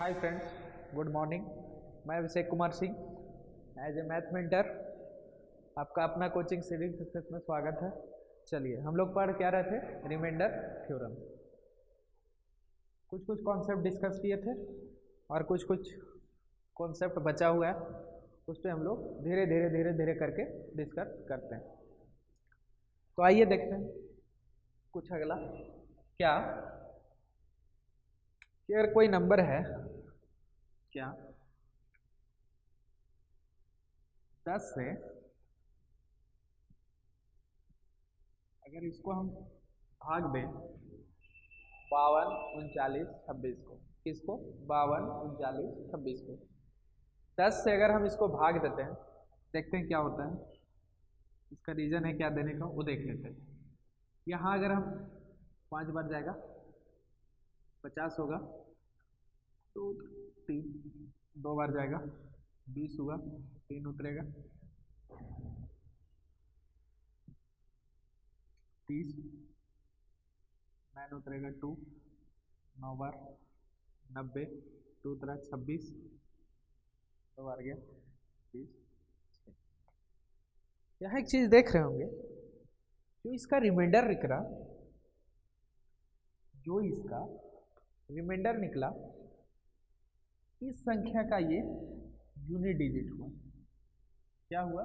Hi friends, good morning. मैं Abhishek Kumar Singh as a math mentor आपका अपना कोचिंग सीरीज सक्सेस में स्वागत है। चलिए हम लोग पढ़ क्या रहे थे, रिमाइंडर थ्योरम। कुछ कुछ कॉन्सेप्ट डिस्कस किए थे और कुछ कुछ कॉन्सेप्ट बचा हुआ है, उस पर हम लोग धीरे धीरे धीरे धीरे करके डिस्कस करते हैं। तो आइए देखते हैं कुछ अगला। क्या कि अगर कोई नंबर है, क्या 10 से अगर इसको हम भाग दें 52, 39, 26 को, किसको 52, 39, 26 को 10 से अगर हम इसको भाग देते हैं, देखते हैं क्या होता है। इसका रीजन है क्या देने का, वो देख लेते हैं। यहाँ अगर हम 5 बार जाएगा 50 होगा, तो 3 2 बार जाएगा 20 होगा, 3 उतरेगा 30, 9 उतरेगा 2, 9 बार 90, 2 उतरा 26, 2 बार गया 30। यहाँ एक चीज देख रहे होंगे, जो इसका रिमाइंडर निकला, जो इसका रिमाइंडर निकला, इस संख्या का ये यूनिट डिजिट हुआ। क्या हुआ?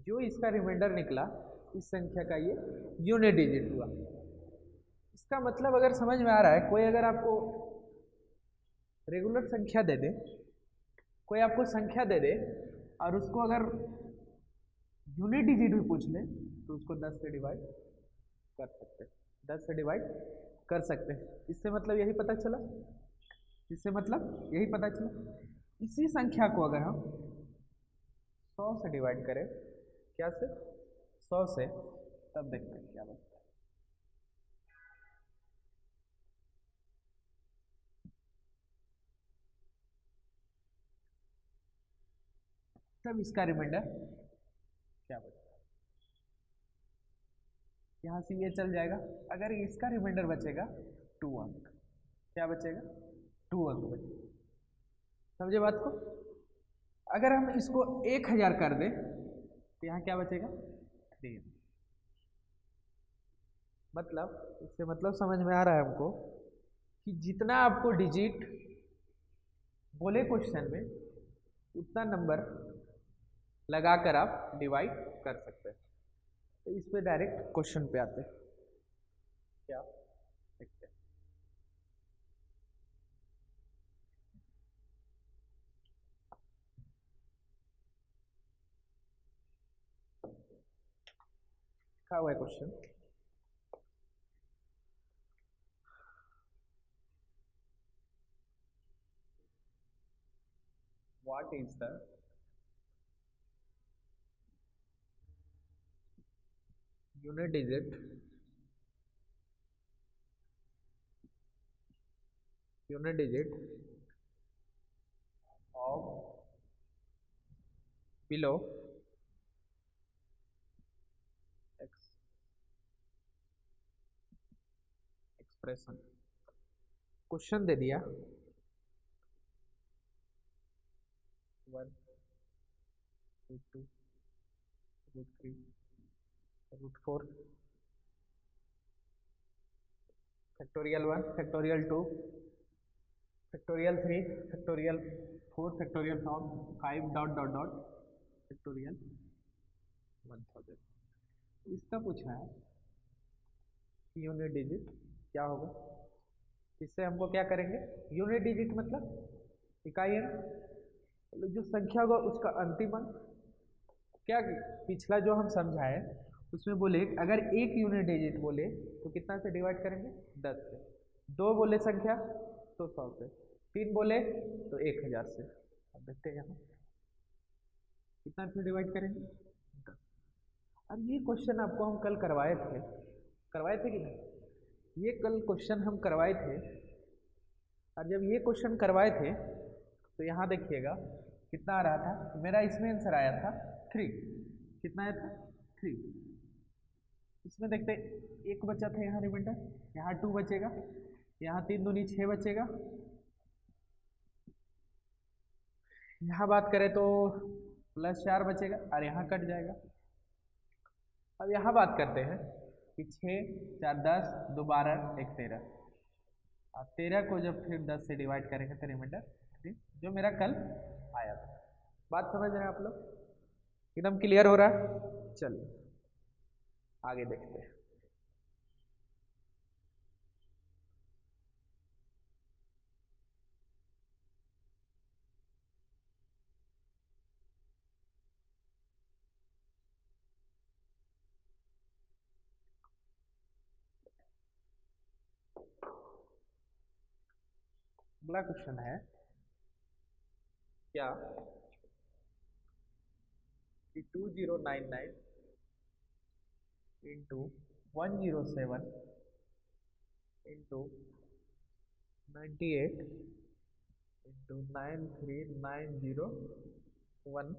जो इसका रिमाइंडर निकला, इस संख्या का ये यूनिट डिजिट हुआ। इसका मतलब अगर समझ में आ रहा है, कोई अगर आपको रेगुलर संख्या दे दे, कोई आपको संख्या दे दे और उसको अगर यूनिट डिजिट भी पूछ ले, तो उसको 10 से डिवाइड कर सकते हैं, 10 से डिवाइड कर सकते हैं। इससे मतलब यही पता चला, इससे मतलब यही पता चला। इसी संख्या को अगर हम 100 से डिवाइड करें, क्या से 100 से, तब देखते हैं क्या बनता है। तब इसका रिमाइंडर क्या बचता है। यहाँ से ये चल जाएगा। अगर इसका रिमाइंडर बचेगा 2 अंक, क्या बचेगा 2 अंक बचेगा। समझे बात को? अगर हम इसको 1000 कर दें, तो यहाँ क्या बचेगा 3। मतलब इससे मतलब समझ में आ रहा है हमको कि जितना आपको डिजिट बोले क्वेश्चन में, उतना नंबर लगाकर आप डिवाइड कर सकते हैं। तो इस पे डायरेक्ट क्वेश्चन पे आते हैं। क्या देखते हैं। क्या हुआ है question? What is the unit digit of below expression. Question दे दिया 1, √2, √3, √4, factorial 1, factorial 2, factorial 3, factorial 4, factorial 5 dot dot dot factorial 1000। इसका पूछा है यूनिट डिजिट क्या होगा। इससे हमको क्या करेंगे, यूनिट डिजिट मतलब इकाई अंक, मतलब जो संख्या होगा उसका अंतिम अंक। क्या पिछला जो हम समझाए उसमें बोले अगर एक यूनिट डिजिट बोले तो कितना से डिवाइड करेंगे, 10 से। 2 बोले संख्या तो 100 से। 3 बोले तो 1000 से। अब देखते हैं यहाँ कितना से डिवाइड करेंगे, 10। अब ये क्वेश्चन आपको हम कल करवाए थे कि नहीं? ये कल क्वेश्चन हम करवाए थे, और जब ये क्वेश्चन करवाए थे तो यहाँ देखिएगा कितना आ रहा था। मेरा इसमें आंसर आया था 3। कितना आया था 3। इसमें देखते एक बचा था यहाँ रिमाइंडर, यहाँ 2 बचेगा, यहाँ 3 दूनी 6 बचेगा, यहाँ बात करें तो +4 बचेगा और यहाँ कट जाएगा। अब यहाँ बात करते हैं कि 6 4 10 2 12 1 13। अब 13 को जब फिर 10 से डिवाइड करेंगे तो रिमाइंडर 3, जो मेरा कल आया था। बात समझ रहे हैं आप लोग? एकदम क्लियर हो रहा है? चलिए आगे देखते हैं। अगला क्वेश्चन है क्या कि 2099 into 107 into 98 into 93901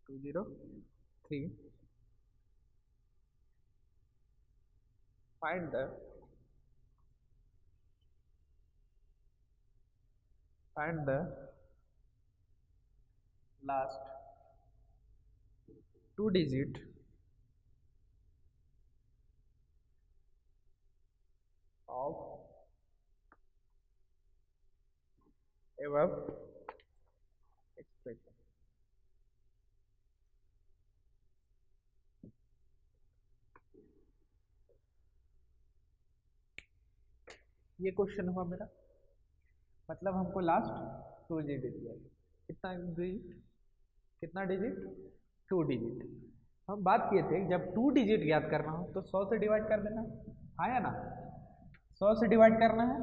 203 find the last 2 digit of above expression। ये क्वेश्चन हुआ मेरा, मतलब हमको लास्ट 2 डिजिट दिया। कितना डिजिट? कितना डिजिट? 2 डिजिट। हम बात किए थे जब 2 डिजिट याद करना हो तो 100 से डिवाइड कर देना, हाँ या ना? 100 से डिवाइड करना है।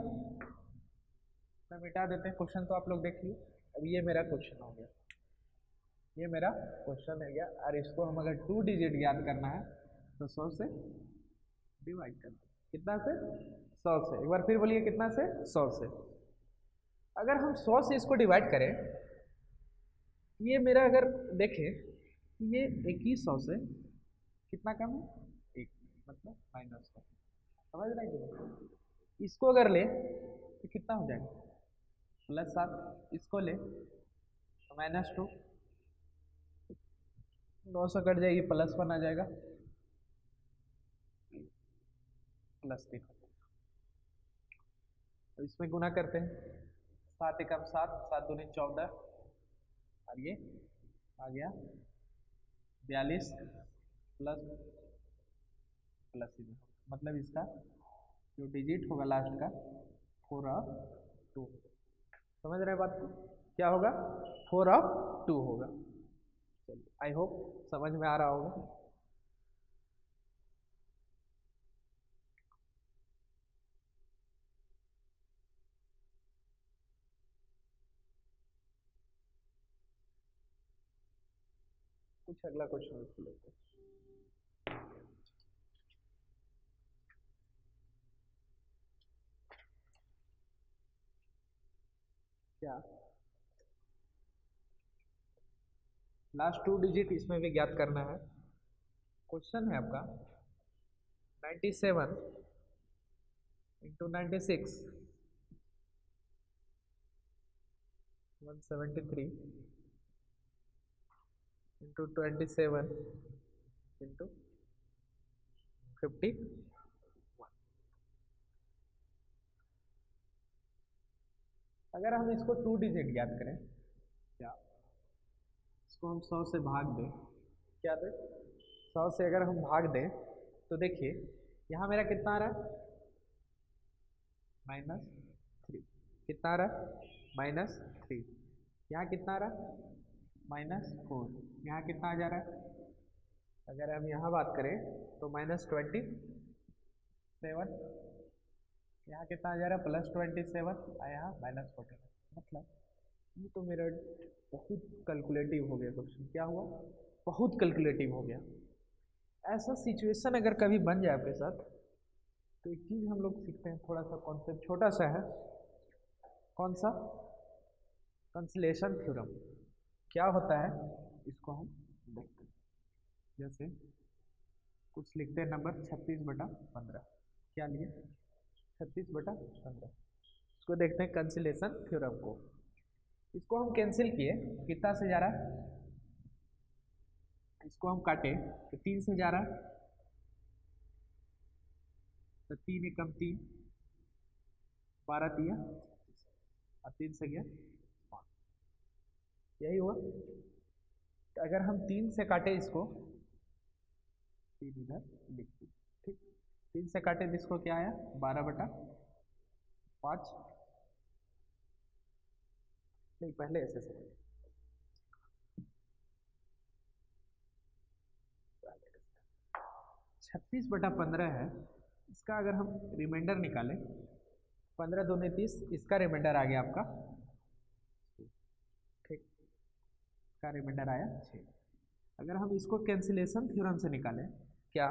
मैं मिटा देते हैं क्वेश्चन, तो आप लोग देखिए। अब ये मेरा क्वेश्चन हो गया, ये मेरा क्वेश्चन है गया। और इसको हम अगर 2 डिजिट याद करना है तो 100 से डिवाइड कर दो। कितना से? 100 से। एक बार फिर बोलिए, कितना से? 100 से। अगर हम 100 से इसको डिवाइड करें, ये मेरा अगर देखें, ये 2100 से कितना कम है? 1, मतलब -1। समझ रहे हैं? इसको अगर ले तो कितना हो जाएगा? +7। इसको ले तो -2। 9 से कट जाएगी, +1 आ जाएगा, +3। तो इसमें गुना करते हैं। 7 एकम 7, 7 दूनी 14, और ये आ गया 42 प्लस प्लस, मतलब इसका जो डिजिट होगा लास्ट का 4 और 2। समझ रहे हैं बात को? क्या होगा? 4 और 2 होगा। चलिए, आई होप समझ में आ रहा होगा। कुछ अगला क्वेश्चन लेते हैं। क्या लास्ट 2 डिजिट इसमें भी ज्ञात करना है। क्वेश्चन है आपका 97 इंटू 96 173 इंटू 27 इंटू 51। अगर हम इसको 2 डिजिट ज्ञात करें, क्या इसको हम 100 से भाग दें, क्या दें? 100 से अगर हम भाग दें तो देखिए यहाँ मेरा कितना आ रहा है? -3। कितना आ रहा है? -3। यहाँ कितना आ रहा है? -4। यहाँ कितना आ जा रहा है? अगर हम यहाँ बात करें तो -27। यहाँ कितना आ जा रहा है? +27, और यहाँ -14। मतलब ये तो मेरा बहुत कैलकुलेटिव हो गया क्वेश्चन। क्या हुआ? बहुत कैलकुलेटिव हो गया। ऐसा सिचुएशन अगर कभी बन जाए आपके साथ तो एक चीज़ हम लोग सीखते हैं, थोड़ा सा कॉन्सेप्ट छोटा सा है। कौन सा? Consolation theorem. क्या होता है इसको हम देखते हैं। जैसे कुछ लिखते हैं, नंबर 36/15। क्या लिए? 36/15। इसको देखते हैं कैंसिलेशन थ्योरम को। इसको हम कैंसिल किए, कितना से जा रहा है, इसको हम काटे तो 3 से जा रहा है, तो 3 एकम 3, 12 तिया और 3 से गया 5, यही हुआ। तो अगर हम 3 से काटे इसको, 3 इधर लिख दी, ठीक, 3 से काटे तो इसको क्या आया 12/5, नहीं पहले ऐसे से 36/15 है। इसका अगर हम रिमाइंडर निकालें, 15 दूनी 30, इसका रिमाइंडर आ गया आपका, ठीक, इसका रिमाइंडर आया 6। अगर हम इसको कैंसिलेशन थ्योरम से निकालें, क्या,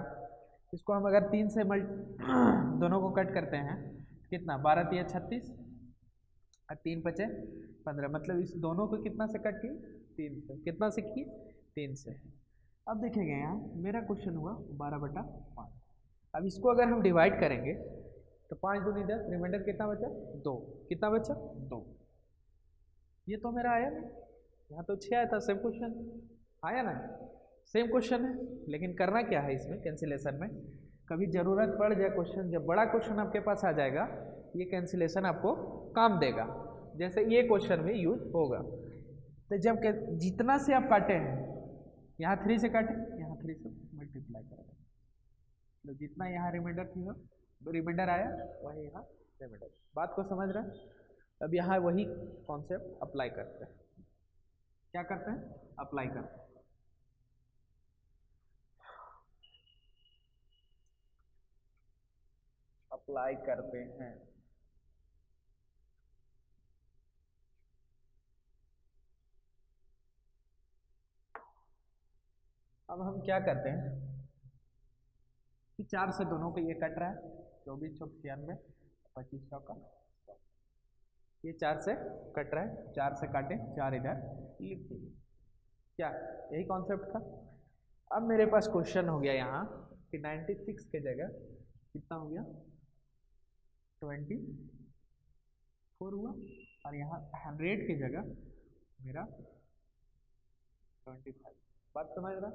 इसको हम अगर 3 से दोनों को कट करते हैं, कितना 12 तिया 36 और 3 बचे 15, मतलब इस दोनों को कितना से कट किए 3 से, कितना से किए 3 से। अब देखेंगे यहाँ मेरा क्वेश्चन हुआ 12/5। अब इसको अगर हम डिवाइड करेंगे तो 5 दूनी 10, रिमाइंडर कितना बचा 2, कितना बचा 2। ये तो मेरा आया नहीं, यहाँ तो 6 आया था, सेम क्वेश्चन आया ना, सेम क्वेश्चन है। लेकिन करना क्या है इसमें कैंसिलेशन में, कभी ज़रूरत पड़ जाए क्वेश्चन, जब बड़ा क्वेश्चन आपके पास आ जाएगा ये कैंसिलेशन आपको काम देगा, जैसे ये क्वेश्चन में यूज होगा। तो जब जितना से आप काटे हैं, यहाँ 3 से काटे, यहाँ 3 से मल्टीप्लाई करें, तो जितना यहाँ रिमाइंडर थी तो रिमाइंडर आया वही यहाँ रिमाइंडर। बात को समझ रहे हैं। अब यहाँ वही कॉन्सेप्ट अप्लाई करते हैं, क्या करते हैं अप्लाई करते हैं। अप्लाई करते हैं, अब हम क्या करते हैं कि 4 से दोनों को ये कट रहा है, 24 चौक 96, 25 चौका, ये 4 से कट रहा है, 4 से काटे, 4 इधर लिख दीजिए, क्या यही कॉन्सेप्ट था। अब मेरे पास क्वेश्चन हो गया यहाँ कि 96 के जगह कितना हो गया 24 हुआ, और यहाँ 100 की जगह मेरा 25। बात समझ रहा,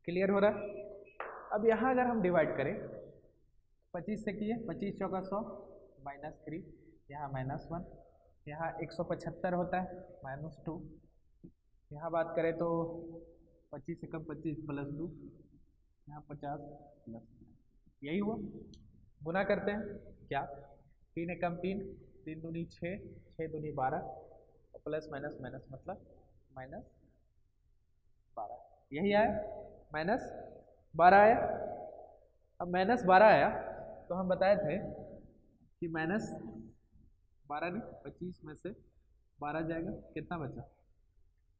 क्लियर हो रहा। अब यहाँ अगर हम डिवाइड करें 25 से किए, 25 चौका 100, -3, यहाँ -1, यहाँ 175 होता है -2, यहाँ बात करें तो 25 से कम 25 + 2, यहाँ 50 +, यही हुआ। गुना करते हैं, क्या 3 एकम 3, 3 दूनी 6, 6 दूनी 12, प्लस माइनस माइनस मतलब -12, यही आया -12 आया। अब -12 आया तो हम बताए थे कि -12 नहीं, 25 में से 12 जाएगा, कितना बचा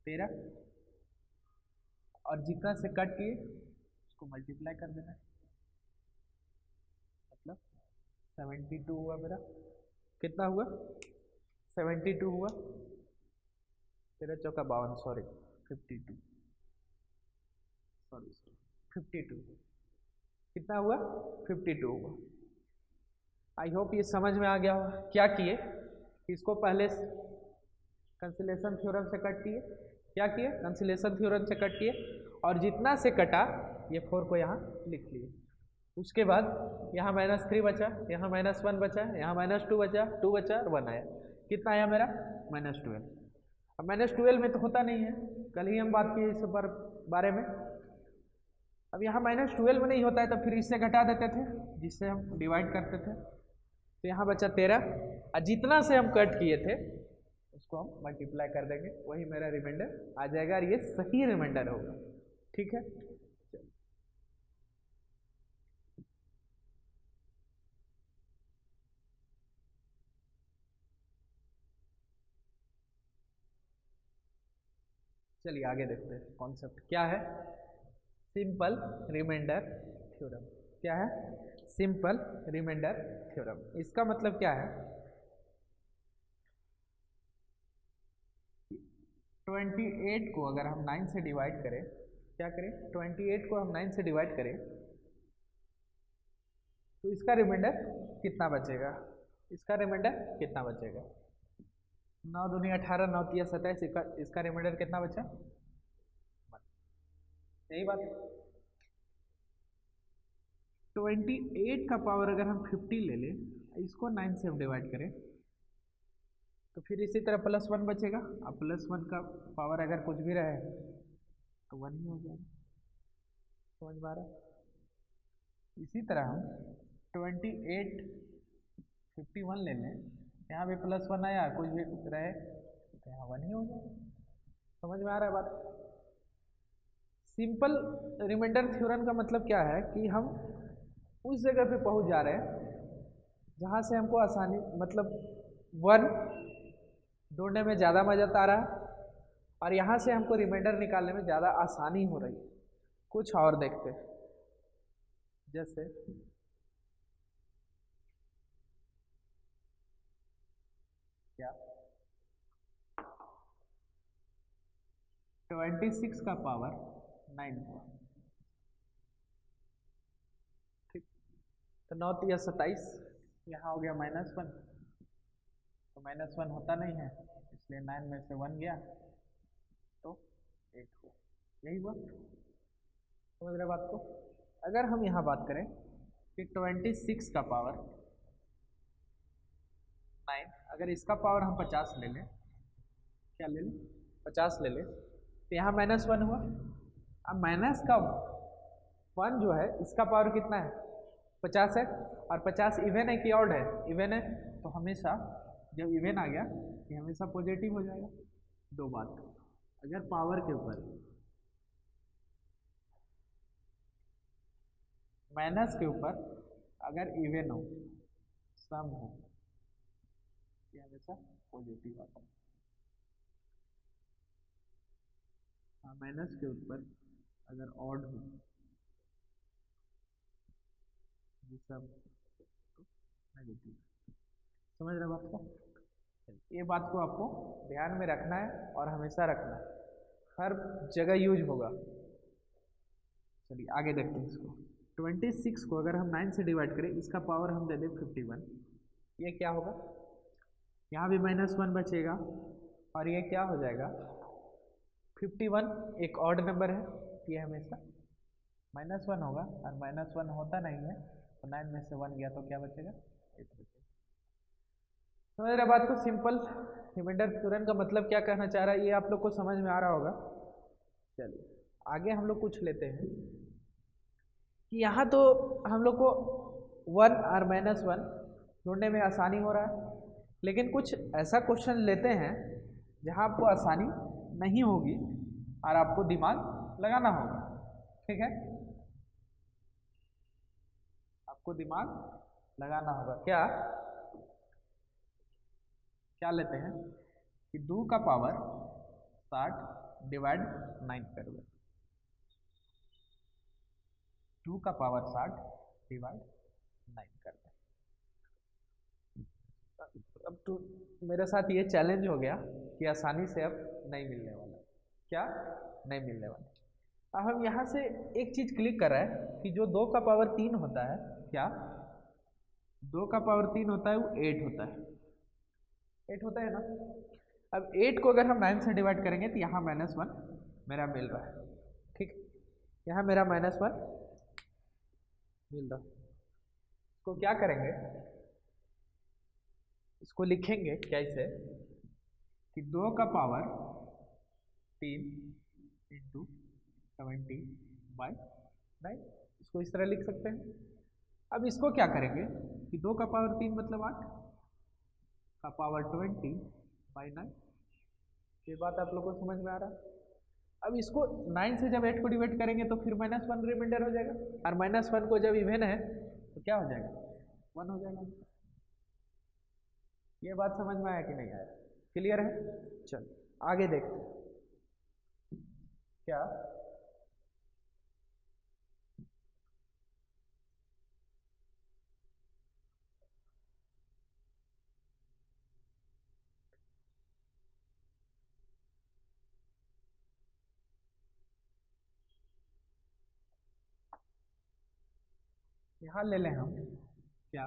13, और जितना से कट किए उसको मल्टीप्लाई कर देना, मतलब 72 हुआ मेरा, कितना हुआ 72 हुआ, 13 चौका 52, सॉरी 52, सॉरी 52, कितना हुआ 52 हुआ। आई होप ये समझ में आ गया होगा। क्या किए, इसको पहले कैंसिलेशन थ्योरम से कट किए, क्या किए कैंसिलेशन थ्योरम से कट किए, और जितना से कटा ये 4 को यहाँ लिख लिए। उसके बाद यहाँ -3 बचा, यहाँ -1 बचा, यहाँ -2 बचा, 2 बचा और 1 आया, कितना आया मेरा -12। अब -12 में तो होता नहीं है, कल ही हम बात किए इस बारे में। अब यहाँ -12 में नहीं होता है तो फिर इससे घटा देते थे, जिससे हम डिवाइड करते थे, तो यहाँ बचा 13, और जितना से हम कट किए थे उसको हम मल्टीप्लाई कर देंगे, वही मेरा रिमाइंडर आ जाएगा, और ये सही रिमाइंडर होगा। ठीक है, चलिए आगे देखते हैं। कॉन्सेप्ट क्या है, सिंपल रिमाइंडर थ्योरम। क्या है सिंपल रिमाइंडर थ्योरम, इसका मतलब क्या है, 28 को अगर हम 9 से डिवाइड करें, क्या करें 28 को हम 9 से डिवाइड करें तो इसका रिमाइंडर कितना बचेगा, इसका रिमाइंडर कितना बचेगा? 9 दूनी 18, 9 तिया 27, इसका रिमाइंडर कितना बचा? 1। यही बात। 28 का पावर अगर हम 50 ले लें, इसको 9 से हम डिवाइड करें, तो फिर इसी तरह +1 बचेगा। अब +1 का पावर अगर कुछ भी रहे तो 1 ही हो जाएगा। समझ में आ रहा है? इसी तरह हम 28 51 ले लें, यहाँ भी +1 आया, कुछ भी रहे तो यहाँ 1 ही हो जाएगा। समझ में आ रहा है बात? सिंपल रिमाइंडर थ्योरम का मतलब क्या है कि हम उस जगह पे पहुंच जा रहे हैं जहाँ से हमको आसानी, मतलब 1 ढूंढने में ज़्यादा मजा आ रहा है और यहाँ से हमको रिमाइंडर निकालने में ज़्यादा आसानी हो रही है। कुछ और देखते हैं, जैसे क्या 26 का पावर 9, ठीक। तो 9 तिया 27, यहाँ हो गया -1, तो -1 होता नहीं है, इसलिए 9 में से 1 गया तो 8 हुआ। यही हुआ। समझ रहे बात को? अगर हम यहाँ बात करें कि 26 का पावर 9, अगर इसका पावर हम 50 ले लें, क्या ले लें? 50 ले लें, तो यहाँ -1 हुआ। अब माइनस का 1 जो है, इसका पावर कितना है? 50 है, और 50 इवन है कि ऑड है? इवन है, तो हमेशा जब इवन आ गया ये हमेशा पॉजिटिव हो जाएगा। दो बात, अगर पावर के ऊपर माइनस के ऊपर अगर इवन हो, सम हो, ये हमेशा पॉजिटिव आता है। हाँ, माइनस के ऊपर अगर ऑड हो, ये सब नेगेटिव। समझ रहे बात को? ये बात को आपको ध्यान में रखना है और हमेशा रखना है, हर जगह यूज होगा। चलिए आगे देखते हैं इसको। 26 को अगर हम 9 से डिवाइड करें, इसका पावर हम दे दें 51, ये क्या होगा? यहाँ भी -1 बचेगा और ये क्या हो जाएगा? 51 एक ऑड नंबर है, ये हमेशा -1 होगा, और -1 होता नहीं है, तो 9 में से 1 गया तो क्या बचेगा? 8 बचेगा। समझ रहे बात को? सिंपल रिमाइंडर थ्योरम का मतलब क्या कहना चाह रहा है, ये आप लोग को समझ में आ रहा होगा। चलिए आगे हम लोग कुछ लेते हैं कि यहाँ तो हम लोग को 1 और -1 ढूंढने में आसानी हो रहा है, लेकिन कुछ ऐसा क्वेश्चन लेते हैं जहाँ आपको आसानी नहीं होगी और आपको दिमाग लगाना होगा। ठीक है, आपको दिमाग लगाना होगा। क्या क्या लेते हैं कि 2 का पावर 60 डिवाइड 9 कर दो। 2 का पावर 60 डिवाइड 9 कर दो। अब तो मेरे साथ ये चैलेंज हो गया कि आसानी से अब नहीं मिलने वाला। क्या नहीं मिलने वाला? अब हम यहाँ से एक चीज क्लिक कर रहे हैं कि जो 2 का पावर 3 होता है, क्या 2 का पावर 3 होता है, वो 8 होता है। 8 होता है ना? अब 8 को अगर हम 9 से डिवाइड करेंगे तो यहाँ -1 मेरा मिल रहा है। ठीक, यहाँ मेरा -1 मिल रहा है। इसको क्या करेंगे? इसको लिखेंगे कैसे कि 2 का पावर 3 इंटू 70/9, इसको इस तरह लिख सकते हैं। अब इसको क्या करेंगे कि 2 का पावर 3 मतलब 8 का पावर 20/9। ये बात आप लोगों को समझ में आ रहा है? अब इसको 9 से जब 8 को डिवाइड करेंगे तो फिर -1 रिमाइंडर हो जाएगा, और -1 को जब इवन है तो क्या हो जाएगा? 1 हो जाएगा। ये बात समझ में आया कि नहीं आया? क्लियर है? चल आगे देखते हैं। क्या यहाँ ले लें हम, क्या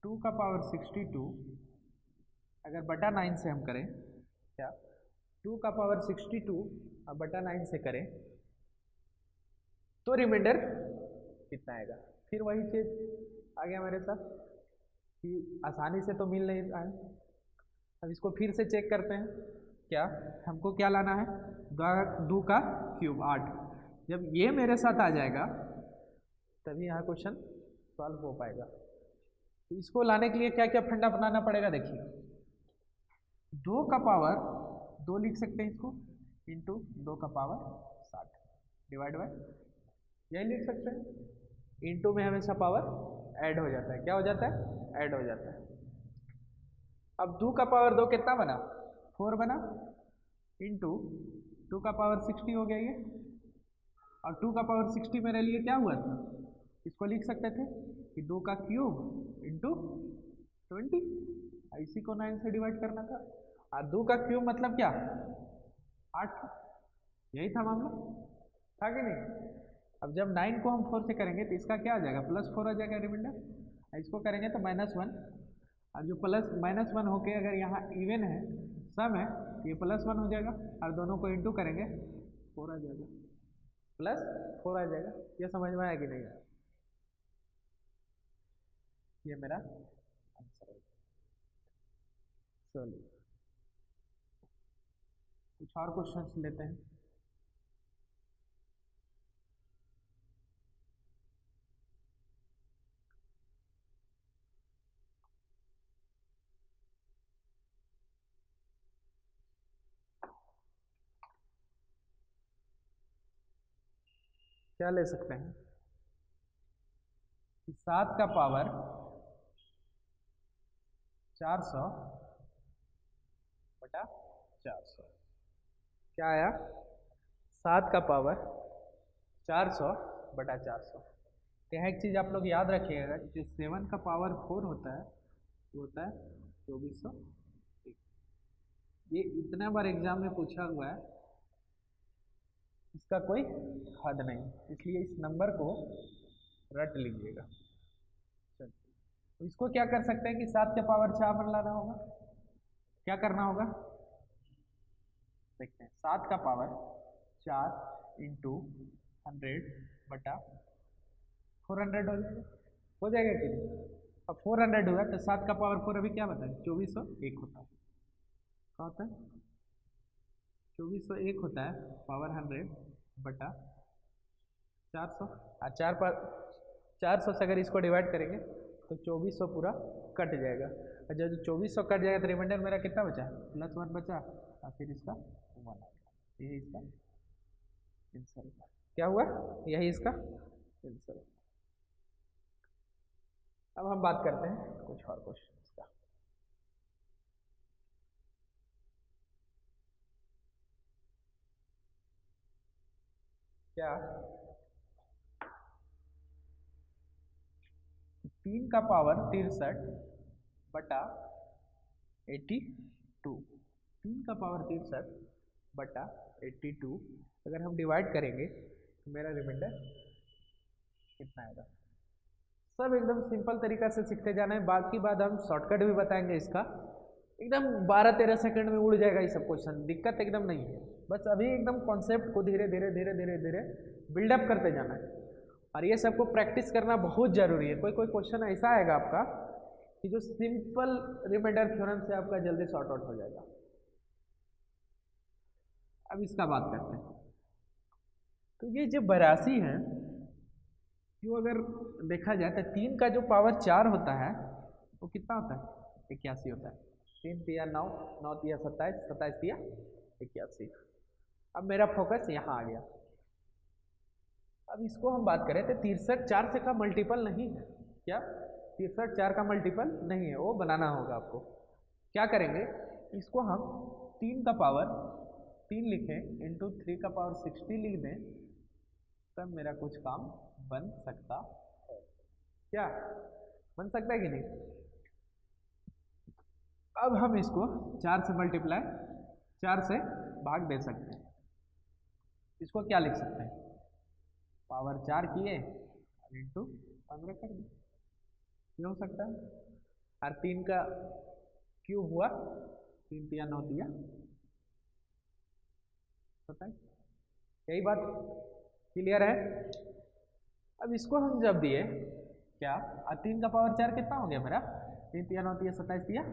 2 का पावर 62 अगर बटा 9 से हम करें, क्या 2 का पावर 62 अब बटा 9 से करें तो रिमाइंडर कितना आएगा। फिर वही चीज आ गया मेरे साथ कि आसानी से तो मिल नहीं रहा है। अब इसको फिर से चेक करते हैं, क्या हमको क्या लाना है, 2 का क्यूब 8। जब ये मेरे साथ आ जाएगा तभी यहाँ क्वेश्चन सॉल्व हो पाएगा। तो इसको लाने के लिए क्या क्या फंडा अपनाना पड़ेगा, देखिए 2 का पावर 2 लिख सकते हैं इसको, इंटू 2 का पावर 60 डिवाइड बाय, यही लिख सकते हैं। इंटू में हमेशा पावर ऐड हो जाता है, क्या हो जाता है, ऐड हो जाता है। अब 2 का पावर 2 कितना बना, 4 बना, इंटू 2 का पावर 60 हो गया ये, और 2 का पावर 60 मेरे लिए क्या हुआ था, इसको लिख सकते थे कि 2 का क्यूब इंटू 20, इसी को 9 से डिवाइड करना था। और 2 का क्यूब मतलब क्या, 8, यही था मामला, था कि नहीं। अब जब 9 को हम 4 से करेंगे तो इसका क्या आ जाएगा, +4 आ जाएगा रिमाइंडर। इसको करेंगे तो -1, और जो -1 होके अगर यहाँ इवन है, सम है, तो ये +1 हो जाएगा, और दोनों को इंटू करेंगे 4 आ जाएगा, +4 आ जाएगा। ये समझ में आया कि नहीं, ये मेरा आंसर है। चलिए कुछ और क्वेश्चंस लेते हैं। क्या ले सकते हैं, 7 का पावर 400 बटा 400 क्या आया, 7 का पावर 400 बटा 400। यहाँ एक चीज़ आप लोग याद रखिएगा, जो 7 का पावर 4 होता है वो होता है 2401। ये इतना बार एग्जाम में पूछा हुआ है, इसका कोई हद नहीं, इसलिए इस नंबर को रट लीजिएगा। तो इसको क्या कर सकते हैं कि 7 के पावर 4 पर लाना होगा, क्या करना होगा, देखते हैं। 7 का पावर 4 इंटू 100 बटा 400 हो जाएगा कि नहीं। अब 400 हुआ तो 7 का पावर 4 अभी क्या बताए, 2401 होता है, क्या होता है, 2401 होता है, पावर 100 बटा 400, और 400 से अगर इसको डिवाइड करेंगे तो 2400 पूरा कट जाएगा, और जब 2400 कट जाएगा तो रिमाइंडर मेरा कितना बचा, +1 बचा, और फिर इसका 1 आएगा। यही इसका आंसर क्या हुआ, यही इसका आंसर। अब हम बात करते हैं कुछ और क्वेश्चन का। क्या 3 का पावर 63 बटा 82, 3 का पावर 63 बटा 82 अगर हम डिवाइड करेंगे तो मेरा रिमाइंडर कितना आएगा। सब एकदम सिंपल तरीका से सीखते जाना है, बाकी बात हम शॉर्टकट भी बताएंगे इसका, एकदम 12-13 सेकंड में उड़ जाएगा ये सब क्वेश्चन, दिक्कत एकदम नहीं है। बस अभी एकदम कॉन्सेप्ट को धीरे धीरे धीरे धीरे धीरे बिल्डअप करते जाना है, और ये सबको प्रैक्टिस करना बहुत जरूरी है। कोई कोई क्वेश्चन ऐसा आएगा आपका कि जो सिंपल रिमाइंडर थ्योरम से आपका जल्दी सॉर्ट आउट हो जाएगा। अब इसका बात करते हैं, तो ये जो 82 है, जो अगर देखा जाए तो 3 का जो पावर 4 होता है वो कितना होता है, 81 होता है। 3 तिया 9, 9 तिया 27, 27 तिया 81। अब मेरा फोकस यहाँ आ गया। अब इसको हम बात करें तो 63 4 से का मल्टीपल नहीं है, क्या 63 4 का मल्टीपल नहीं है, वो बनाना होगा आपको। क्या करेंगे, इसको हम 3 का पावर 3 लिखें इंटू 3 का पावर 60 लिख दें, तब मेरा कुछ काम बन सकता है। क्या बन सकता है कि नहीं। अब हम इसको 4 से मल्टीप्लाई 4 से भाग दे सकते हैं। इसको क्या लिख सकते हैं, पावर 4 किए इंटू 15 कर दिए, ये हो सकता है। और 3 का क्यूब हुआ 3 तिया 9 तिया 27। यही बात क्लियर है। अब इसको हम जब दिए क्या, 3 का पावर 4 कितना हो गया मेरा, 3 तिया 9 तिया 27 तिया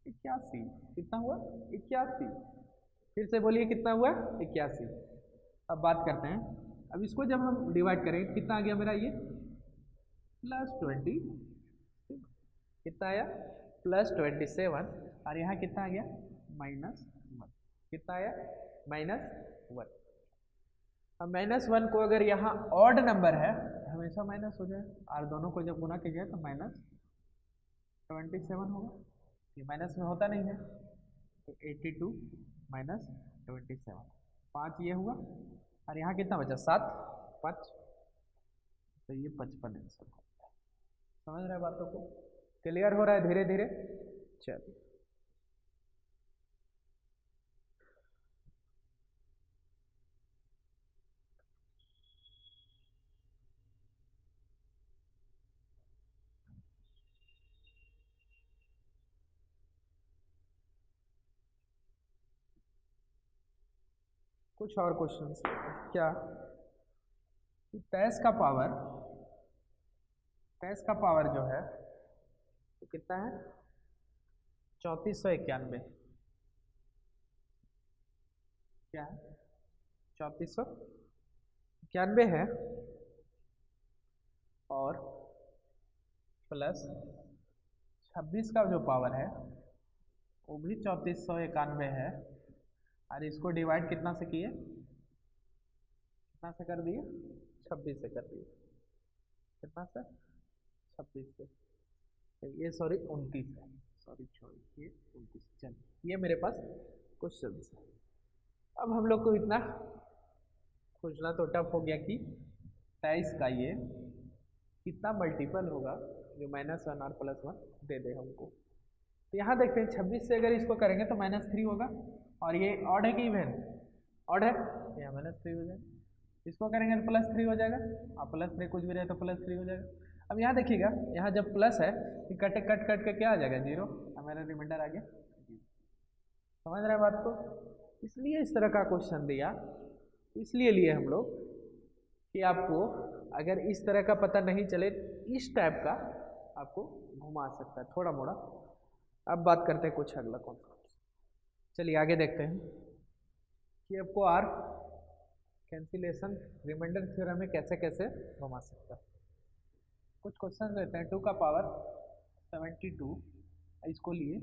81। कितना हुआ 81। फिर से बोलिए कितना हुआ 81। अब बात करते हैं, अब इसको जब हम डिवाइड करें कितना आ गया मेरा ये +20, कितना आया +27, और यहाँ कितना आ गया -1, कितना आया -1। अब -1 को अगर यहाँ ऑड नंबर है हमेशा माइनस हो जाए, और दोनों को जब गुना कीजिए तो -27 होगा, ये माइनस में होता नहीं है, तो 82 -27, 5 ये हुआ, और यहाँ कितना बचा 7, 5, तो ये 55 आंसर होता है। समझ रहे हैं बातों को, क्लियर हो रहा है धीरे धीरे। चलिए कुछ और क्वेश्चंस क्या, तेईस का पावर जो है तो कितना है 3491, क्या है 3491 है, और प्लस 26 का जो पावर है वो भी 3491 है, और इसको डिवाइड कितना से किए, कितना से कर दिए 26 से कर दिए, कितना से 26 से, ये सॉरी 29 है, सॉरी ये 29। चलिए ये मेरे पास क्वेश्चन है। अब हम लोग को इतना खोजना तो टफ हो गया कि 23 का ये कितना मल्टीपल होगा जो -1 और +1 दे दे हमको। तो यहाँ देखते हैं 26 से अगर इसको करेंगे तो -3 होगा, और ये ऑड है कि इवन, ऑड है, यहाँ -3 हो जाएगा, इसको करेंगे तो +3 हो जाएगा, और +3 कुछ भी रहे तो +3 हो जाएगा। अब यहाँ देखिएगा, यहाँ जब प्लस है कि कट कट के क्या आ जाएगा 0, हमारा रिमाइंडर आ गया। समझ रहे हैं बात को, इसलिए इस तरह का क्वेश्चन दिया, इसलिए लिए हम लोग कि आपको अगर इस तरह का पता नहीं चले इस टाइप का आपको घुमा सकता है थोड़ा मोड़ा। अब बात करते हैं कुछ अगला कॉन्सेप्ट, चलिए आगे देखते हैं कि आपको आर कैंसिलेशन रिमाइंडर थ्योरम में कैसे कैसे घुमा सकता है। कुछ क्वेश्चन रहते हैं 2 का पावर 72, इसको लिए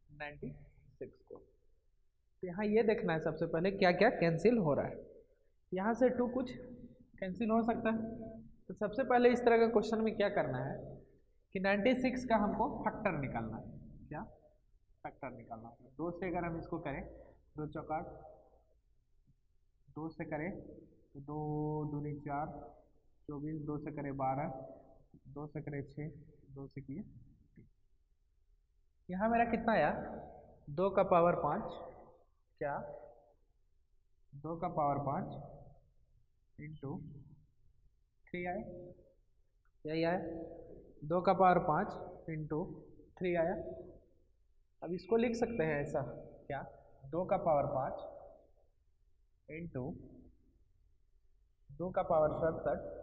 96 को, तो यहाँ ये देखना है सबसे पहले क्या क्या कैंसिल हो रहा है। यहाँ से 2 कुछ कैंसिल हो सकता है, तो सबसे पहले इस तरह का क्वेश्चन में क्या करना है कि 96 का हमको फैक्टर निकालना है। क्या फैक्टर निकालना है, 2 से अगर हम इसको करें 2 चौका 2 से करें तो 2 दूनी 4 24, 2 से करें 12, 2 से करें 6, 2 से किए। यहाँ मेरा कितना आया 2 का पावर 5, क्या 2 का पावर 5 इंटू 3 आया, यही आया 2 का पावर 5 इंटू 3 आया। अब इसको लिख सकते हैं ऐसा, क्या 2 का पावर 5 इंटू 2 का पावर 67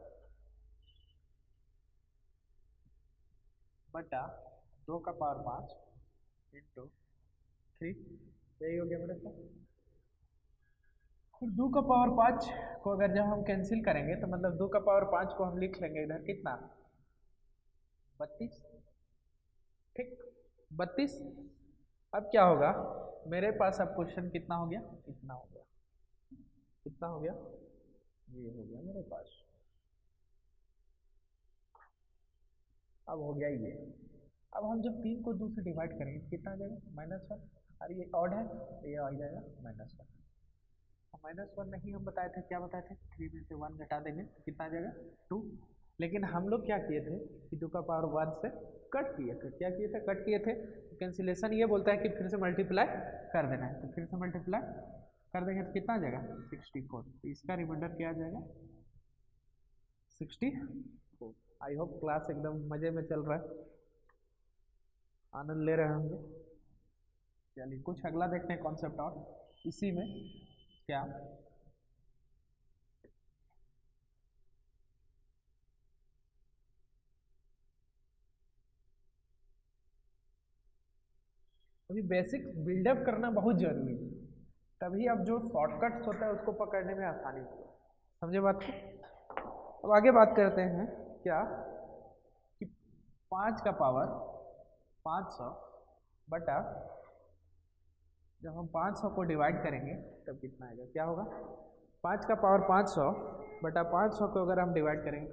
बटा 2 का पावर 5 इंटू 3, यही हो गया मेरे पास। फिर 2 का पावर 5 को अगर जब हम कैंसिल करेंगे तो मतलब 2 का पावर 5 को हम लिख लेंगे इधर कितना 32, ठीक 32। अब क्या होगा मेरे पास, अब क्वेश्चन कितना हो गया, इतना हो गया, कितना हो गया, ये हो गया मेरे पास। अब हो गया ये, अब हम जब 3 को 2 से डिवाइड करेंगे कितना आ जाएगा -1, और ये ऑड है तो ये आ जाएगा -1। -1 नहीं हम बताए थे, क्या बताए थे 3 में से 1 घटा देंगे तो कितना आ जाएगा 2, लेकिन हम लोग क्या किए थे कि 2 का पावर 1 से कट किए थे, क्या किए थे कट किए थे। कैंसिलेशन ये बोलता है कि फिर से मल्टीप्लाई कर देना है, तो फिर से मल्टीप्लाई कर देंगे तो कितना आ जाएगा 64, तो इसका रिमाइंडर क्या आ जाएगा 64। आई होप क्लास एकदम मजे में चल रहा है। आनंद ले रहे होंगे। चलिए कुछ अगला देखते हैं कॉन्सेप्ट और इसी में क्या अभी बेसिक बिल्डअप करना बहुत जरूरी है, तभी अब जो शॉर्टकट्स होता है उसको पकड़ने में आसानी होती है। समझे बात को। अब आगे बात करते हैं क्या कि 5 का पावर 500 बटा, जब हम 500 को डिवाइड करेंगे तब कितना आएगा, क्या होगा, 5 का पावर 500 बटा 500 को अगर हम डिवाइड करेंगे,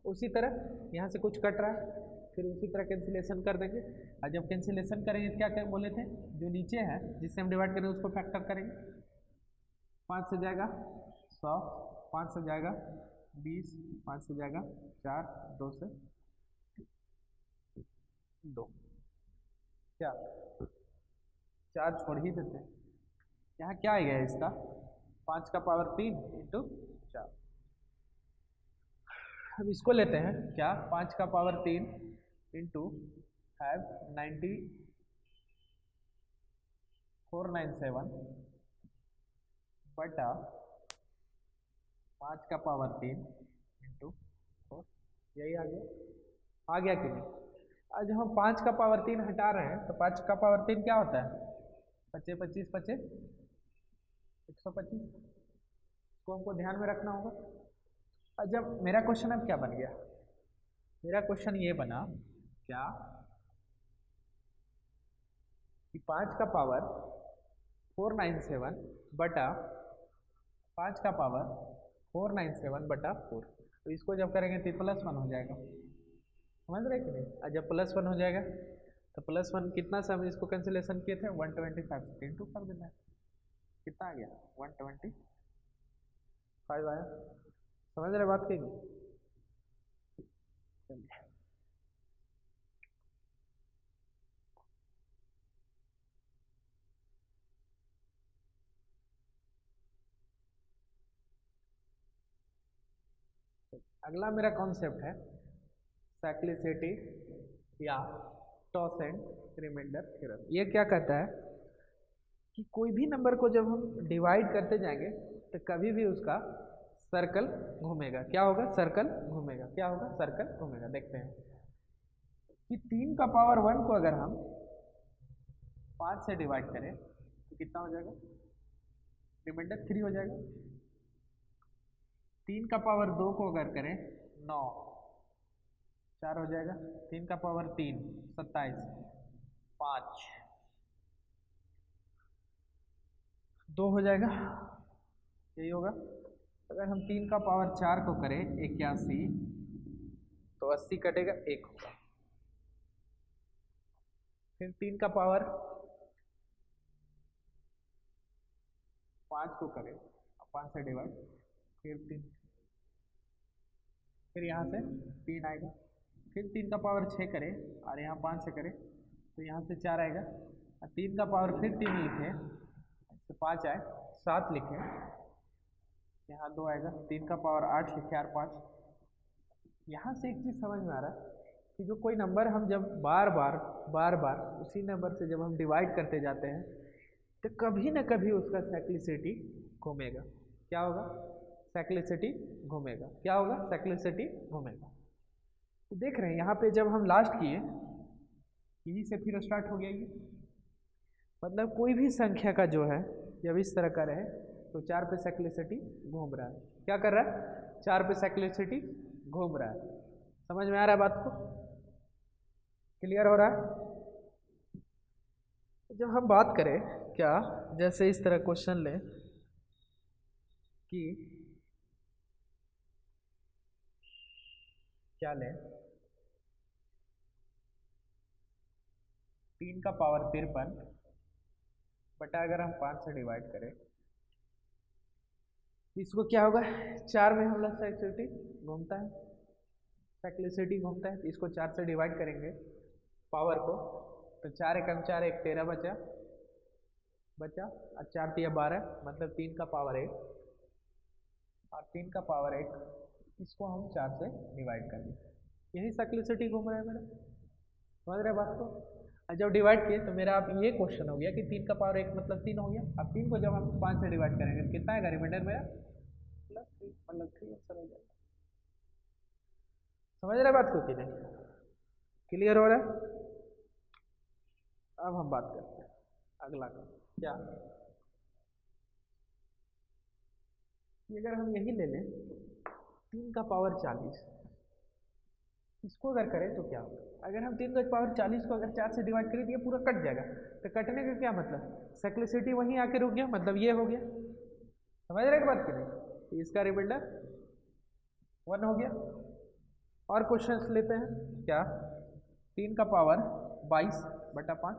उसी तरह यहाँ से कुछ कट रहा है, फिर उसी तरह कैंसिलेशन कर देंगे। और जब कैंसिलेशन करेंगे क्या क्या बोले थे, जो नीचे है जिससे हम डिवाइड करेंगे उसको फैक्टर करेंगे। 5 से जाएगा 100, 5 से जाएगा 20, 5 से जाएगा 4, 2 से 2, क्या 4 छोड़ ही देते हैं। यहाँ क्या आएगा इसका, 5 का पावर 3 इंटू 4। अब इसको लेते हैं क्या, 5 का पावर 3 इंटू हैव 9497 बटा 5 का पावर 3 इंटू 4, यही आ गया कि नहीं। आज हम 5 का पावर 3 हटा रहे हैं तो 5 का पावर 3 क्या होता है, 25 25 25 125, इसको हमको ध्यान में रखना होगा। और जब मेरा क्वेश्चन अब क्या बन गया, मेरा क्वेश्चन ये बना क्या कि 5 का पावर 497 बटा 5 का पावर 497 बटा 4, तो इसको जब करेंगे तो +1 हो जाएगा। समझ रहे कि नहीं। और जब +1 हो जाएगा तो +1 कितना से हम इसको कैंसिलेशन किए थे, 125 से इंटू कर देना है, कितना आ गया 125 आया। समझ रहे बात की नहीं। चलिए अगला मेरा कॉन्सेप्ट है साइक्लिसिटी या टॉसेंट रिमाइंडर थ्योरम। ये क्या कहता है कि कोई भी नंबर को जब हम डिवाइड करते जाएंगे तो कभी भी उसका सर्कल घूमेगा। क्या होगा, सर्कल घूमेगा। क्या होगा, सर्कल घूमेगा। देखते हैं कि 3 का पावर 1 को अगर हम 5 से डिवाइड करें तो कितना हो जाएगा, रिमाइंडर 3 हो जाएगा। 3 का पावर 2 को अगर करें 9, 4 हो जाएगा। 3 का पावर 3 27, 5 2 हो जाएगा, यही होगा। अगर हम 3 का पावर 4 को करें 81, तो 80 कटेगा 1 होगा। फिर 3 का पावर 5 को करें 5 से डिवाइड, फिर 3, फिर यहाँ से 3 आएगा। फिर 3 का पावर 6 करें और यहाँ 5 से करें तो यहाँ से 4 आएगा। और 3 का पावर फिर 3 लिखे तो 5 आए, 7 लिखे यहाँ 2 आएगा। 3 का पावर 8 लिखे और 5। यहाँ से एक चीज़ समझ में आ रहा है कि जो कोई नंबर हम जब बार बार उसी नंबर से जब हम डिवाइड करते जाते हैं तो कभी ना कभी उसका साइक्लिसिटी घूमेगा। क्या होगा, साइक्लिसिटी घूमेगा। क्या होगा, साइक्लिसिटी घूमेगा। तो देख रहे हैं यहाँ पे जब हम लास्ट किए यहीं से फिर स्टार्ट हो गया ये, मतलब कोई भी संख्या का जो है जब इस तरह का रहे तो 4 पे साइक्लिसिटी घूम रहा है। क्या कर रहा है, 4 पे साइक्लिसिटी घूम रहा है। समझ में आ रहा है बात को, क्लियर हो रहा है। जब हम बात करें क्या, जैसे इस तरह क्वेश्चन लें कि क्या लें, 3 का पावर 53 बटा अगर हम 5 से डिवाइड करें इसको क्या होगा, 4 में हम लोग साइक्लिसिटी घूमता है, साइक्लिसिटी घूमता है। इसको 4 से डिवाइड करेंगे पावर को तो 4 एकम 4 एक 13 बचा और 4 तिया 12, मतलब 3 का पावर 1 और 3 का पावर 1, इसको हम 4 से डिवाइड कर दें। यही साइक्लिसिटी घूम रहा है मेरा। समझ रहे बात को। और जब डिवाइड किए तो मेरा अब ये क्वेश्चन हो गया कि 3 का पावर 1 मतलब 3 हो गया। अब 3 को जब हम 5 से डिवाइड करेंगे तो कितना आएगा रिमाइंडर मेरा प्लस 3, मतलब 3 आंसर हो जाएगा। समझ रहे बात को कि नहीं? क्लियर हो रहा है? अब हम बात करते हैं अगला का। क्या कि अगर हम यही ले लें 3 का पावर 40, इसको अगर करें तो क्या होगा? अगर हम 3 का पावर 40 को अगर 4 से डिवाइड करें तो ये पूरा कट जाएगा। तो कटने का क्या मतलब? सिंप्लिसिटी वहीं आके रुक गया, मतलब ये हो गया। समझ रहे बात की नहीं? इसका रिमाइंडर 1 हो गया। और क्वेश्चंस लेते हैं। क्या 3 का पावर 22/5,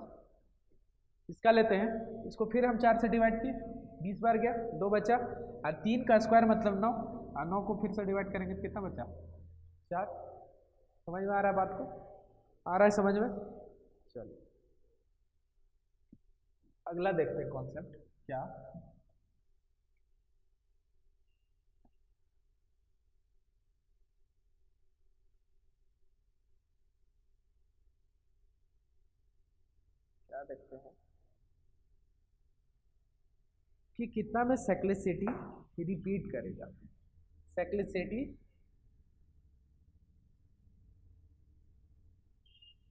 इसका लेते हैं। इसको फिर हम 4 से डिवाइड किए, 20 बार गया, 2 बचा। और 3 का स्क्वायर मतलब 9, और 9 को फिर से डिवाइड करेंगे तो कितना बचा? 4। समझ में आ रहा है बात को? आ रहा है समझ में? चलिए अगला देखते हैं कॉन्सेप्ट। क्या क्या देखते हैं कि कितना में साइक्लिसिटी रिपीट करेगा। साइक्लिसिटी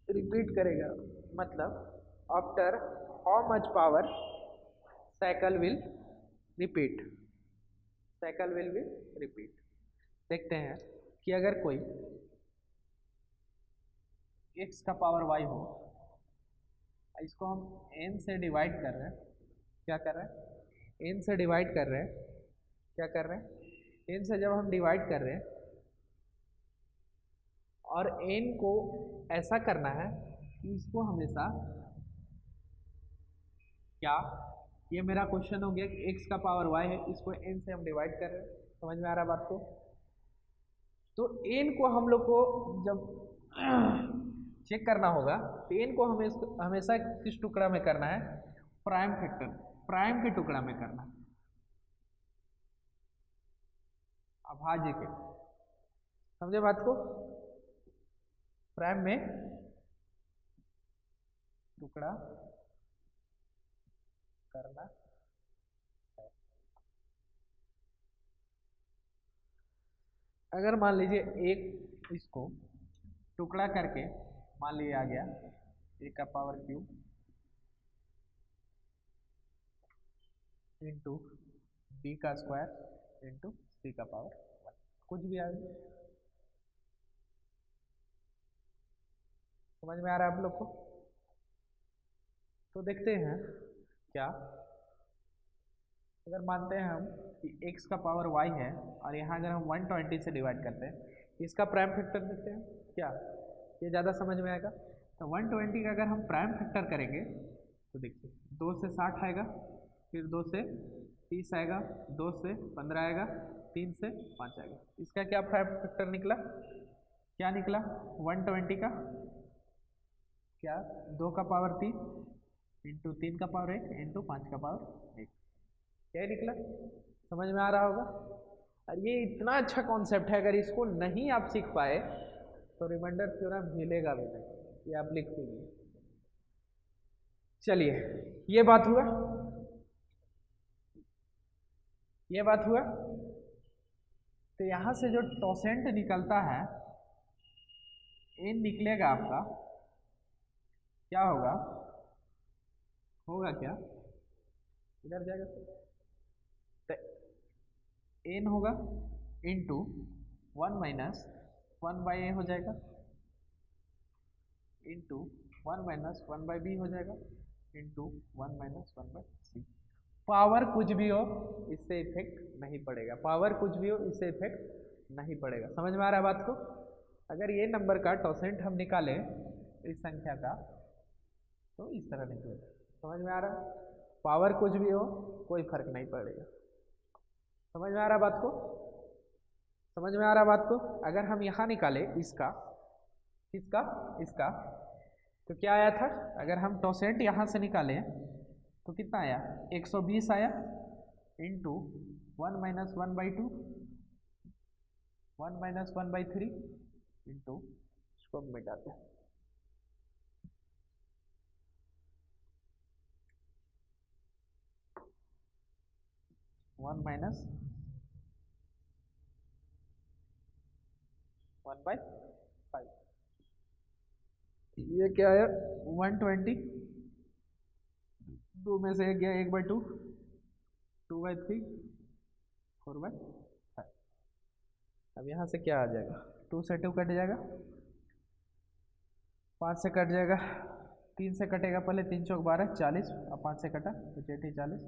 रिपीट करेगा मतलब after how much power cycle will repeat, cycle will be repeat. देखते हैं कि अगर कोई x का पावर y हो, इसको हम n से डिवाइड कर रहे हैं। क्या कर रहे हैं? n से डिवाइड कर रहे हैं। क्या कर रहे हैं? n से जब हम डिवाइड कर रहे हैं और n को ऐसा करना है कि इसको हमेशा क्या, ये मेरा क्वेश्चन हो गया कि x का पावर y है, इसको n से हम डिवाइड कर रहे हैं। समझ में आ रहा है बात को? तो n को हम लोग को जब चेक करना होगा तो n को हमें हमेशा किस टुकड़ा में करना है? प्राइम फैक्टर, प्राइम के टुकड़ा में करना है, अभाज्य के। समझे बात को? प्राइम में टुकड़ा करना है। अगर मान लीजिए एक इसको टुकड़ा करके मान लीजिए आ गया a का पावर क्यूब इंटू b का स्क्वायर इंटू c का पावर 1, कुछ भी आ गया। समझ में आ रहा है आप लोग को? तो देखते हैं क्या, अगर मानते हैं हम कि x का पावर y है और यहाँ अगर हम 120 से डिवाइड करते हैं, इसका प्राइम फैक्टर देखते हैं क्या, ये ज़्यादा समझ में आएगा। तो 120 का अगर हम प्राइम फैक्टर करेंगे तो देखिए 2 से 60 आएगा, फिर 2 से 30 आएगा, 2 से 15 आएगा, 3 से 5 आएगा। इसका क्या प्राइम फैक्टर निकला? क्या निकला? 120 का क्या 2 का पावर 3 इंटू 3 का पावर 1 इंटू 5 का पावर 1, क्या निकला? समझ में आ रहा होगा? और ये इतना अच्छा कॉन्सेप्ट है, अगर इसको नहीं आप सीख पाए तो रिमाइंडर थ्योरम मिलेगा भी नहीं, ये आप लिख लीजिए। चलिए ये बात हुआ, ये बात हुआ। तो यहां से जो टॉसेंट निकलता है एन निकलेगा आपका, क्या होगा? होगा क्या? इधर जाएगा तो एन होगा इंटू 1 माइनस 1/a हो जाएगा इंटू 1 माइनस 1/b हो जाएगा इंटू 1 माइनस 1/c। पावर कुछ भी हो इससे इफेक्ट नहीं पड़ेगा, पावर कुछ भी हो इससे इफेक्ट नहीं पड़ेगा। समझ में आ रहा है बात को? अगर ये नंबर का टॉसेंट हम निकालें इस संख्या का तो इस तरह निकलेगा। समझ में आ रहा है? पावर कुछ भी हो कोई फर्क नहीं पड़ेगा। समझ में आ रहा है बात को? समझ में आ रहा है बात को? अगर हम यहाँ निकालें इसका, इसका, इसका, तो क्या आया था? अगर हम टॉसेंट यहाँ से निकालें तो कितना आया? 120 आया इंटू 1 माइनस 1/2, 1 माइनस 1/3 इंटू, इसको मिटाते हैं, 1 माइनस 1/5। ये क्या है 120, 2 में से एक गया 1/2, 2/3, 4/5। अब यहाँ से क्या आ जाएगा, 2 से 2 कट जाएगा, 5 से कट जाएगा, 3 से कटेगा, पहले 3 चौक 12, 40, अब 5 से कटा तो 40।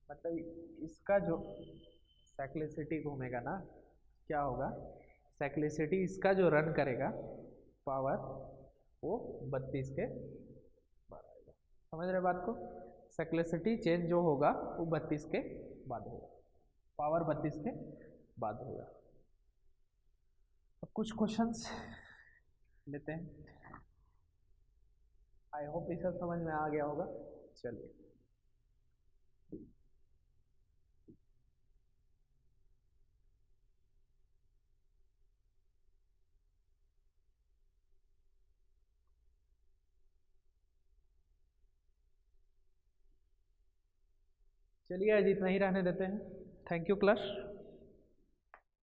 मतलब इसका जो साइक्लिसिटी घूमेगा ना, क्या होगा, साइक्लिसिटी इसका जो रन करेगा पावर वो 32 के बराबर आएगा। समझ रहे बात को, साइक्लिसिटी चेंज जो होगा वो 32 के बाद होगा, पावर 32 के बाद होगा। अब कुछ क्वेश्चंस लेते हैं, आई होप ये सब समझ में आ गया होगा। चलिए चलिए आज इतना ही रहने देते हैं। Thank you class.